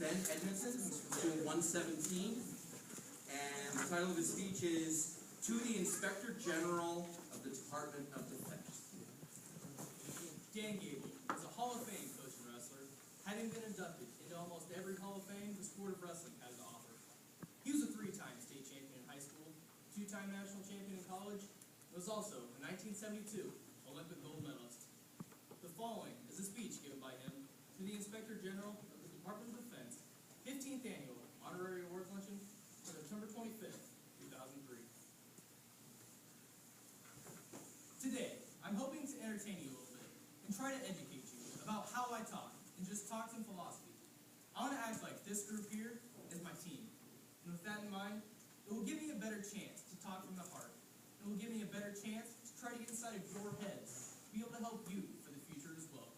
Ben Edmondson. He's from School 117. And the title of his speech is To the Inspector General of the Department of Defense. Dan Gable is a Hall of Fame coach and wrestler, having been inducted into almost every Hall of Fame the sport of wrestling has to offer. He was a 3-time state champion in high school, 2-time national champion in college, and was also a 1972 Olympic gold medalist. The following is a speech given by him to the Inspector General of the Department of Defense 15th Annual Honorary Awards Luncheon on September 25th, 2003. Today, I'm hoping to entertain you a little bit and try to educate you about how I talk and just talk some philosophy. I want to act like this group here is my team. And with that in mind, it will give me a better chance to talk from the heart. It will give me a better chance to try to get inside of your heads, to be able to help you for the future as well.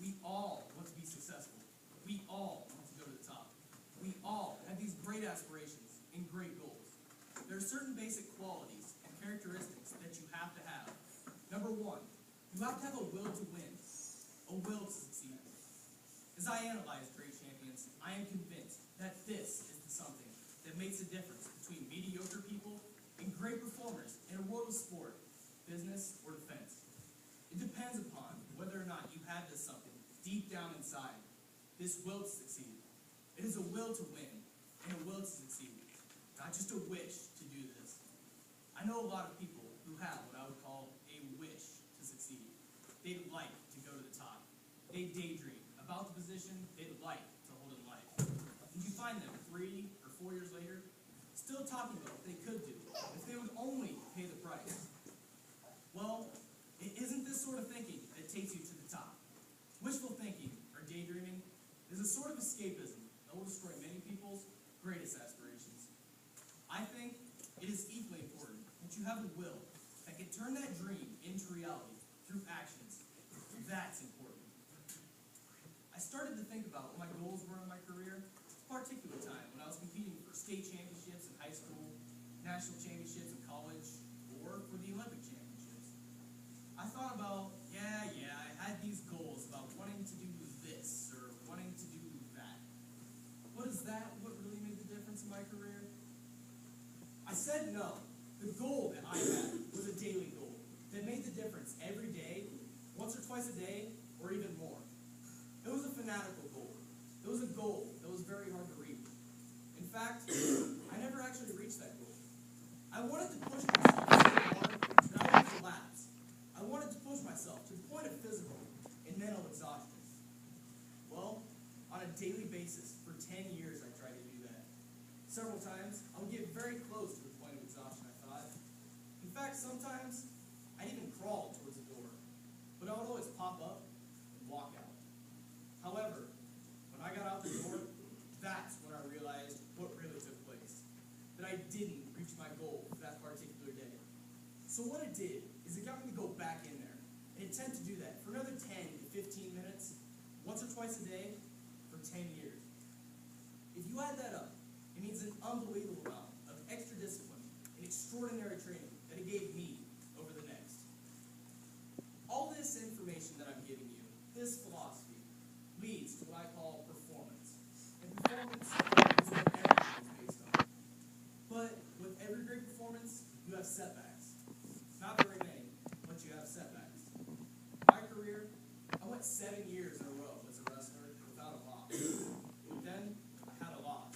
We all want to be successful. We all want to go to the top. We all have these great aspirations and great goals. There are certain basic qualities and characteristics that you have to have. Number one, you have to have a will to win, a will to succeed. As I analyze great champions, I am convinced that this is the something that makes a difference between mediocre people and great performers in a world of sport, business, or defense. It depends upon whether or not you have this something deep down inside, this will to succeed. It is a will to win and a will to succeed, not just a wish to do this. I know a lot of people who have what I would call a wish to succeed. They'd like to go to the top. They daydream about the position they'd like to hold in life. And you find them 3 or 4 years later, still talking about what they could do if they would only pay the price. Well, it isn't this sort of thinking that takes you to the top. Wishful thinking or daydreaming is a sort of escapism that will destroy many people's greatest aspirations. I think it is equally important that you have a will that can turn that dream into reality through actions. That's important. I started to think about what my goals were in my career at a particular time when I was competing for state championships in high school, national championships in college, or for the Olympic championships. I thought about, I had these goals about wanting to do this or wanting to do that. But is that what really made the difference in my career? I said no. The goal that I had was a daily goal that made the difference every day, once or twice a day, or even more. It was a fanatical goal. It was a goal that was very hard to reach. In fact, I never actually reached that goal. I wanted to push myself so hard that I would collapse. I wanted to push myself to the point of physical and mental exhaustion. Well, on a daily basis, for 10 years I tried to do that. Several times, I would get very close to the point of exhaustion, I thought. In fact, sometimes, I'd even crawl towards the door. But I would always pop up and walk out. However, when I got out the door, that's when I realized what really took place. That I didn't reach my goal for that particular day. So what it did is it got me to go back in there and intend to do that for another 10 to 15 minutes, once or twice a day, for 10 years. If you add that up, it means an unbelievable amount of extra discipline and extraordinary training that it gave me over the next. All this information that I'm giving you, this philosophy, leads to what I call performance. And performance is what everything is based on. But with every great performance, you have setbacks. Not very many, but you have setbacks. In my career, I went 7 years in a row as a wrestler without a loss. Then, I had a loss.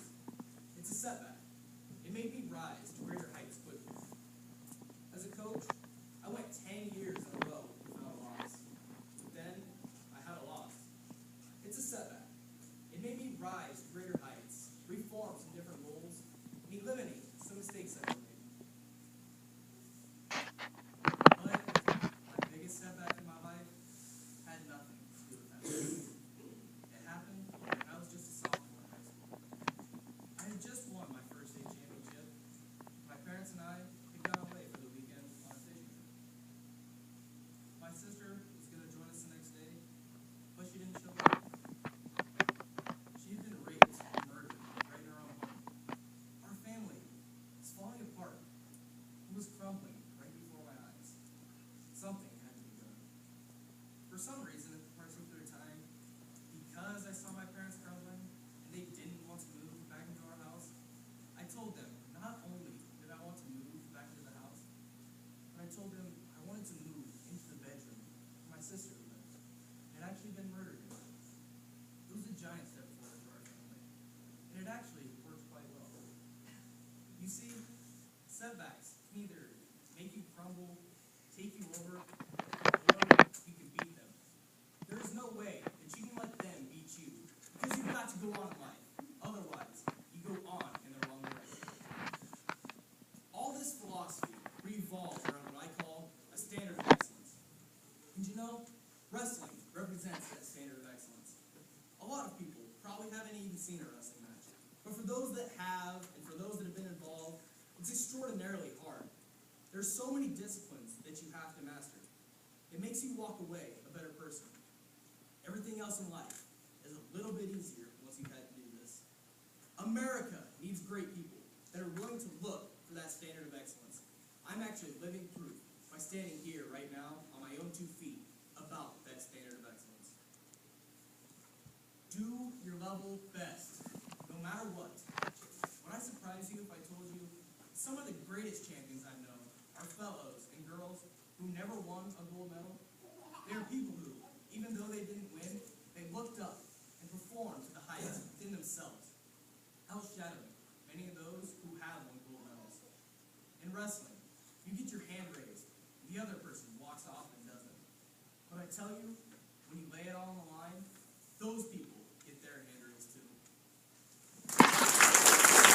on in life. Otherwise, you go on in the wrong direction. All this philosophy revolves around what I call a standard of excellence. And you know, wrestling represents that standard of excellence. A lot of people probably haven't even seen a wrestling match. But for those that have, and for those that have been involved, it's extraordinarily hard. There's so many disciplines that you have to master. It makes you walk away a better person. Everything else in life is a little bit easier once you've had to do this. America needs great people that are willing to look for that standard of excellence. I'm actually living proof by standing here right now on my own 2 feet about that standard of excellence. Do your level best, no matter what. Would I surprise you if I told you some of the greatest champions I know are fellows and girls who never won a gold medal? They are people who, even though they didn't win, they looked up and performed to the highest within themselves, outshadowing many of those who have won gold medals. In wrestling, you get your hand raised, the other person walks off and doesn't. But I tell you,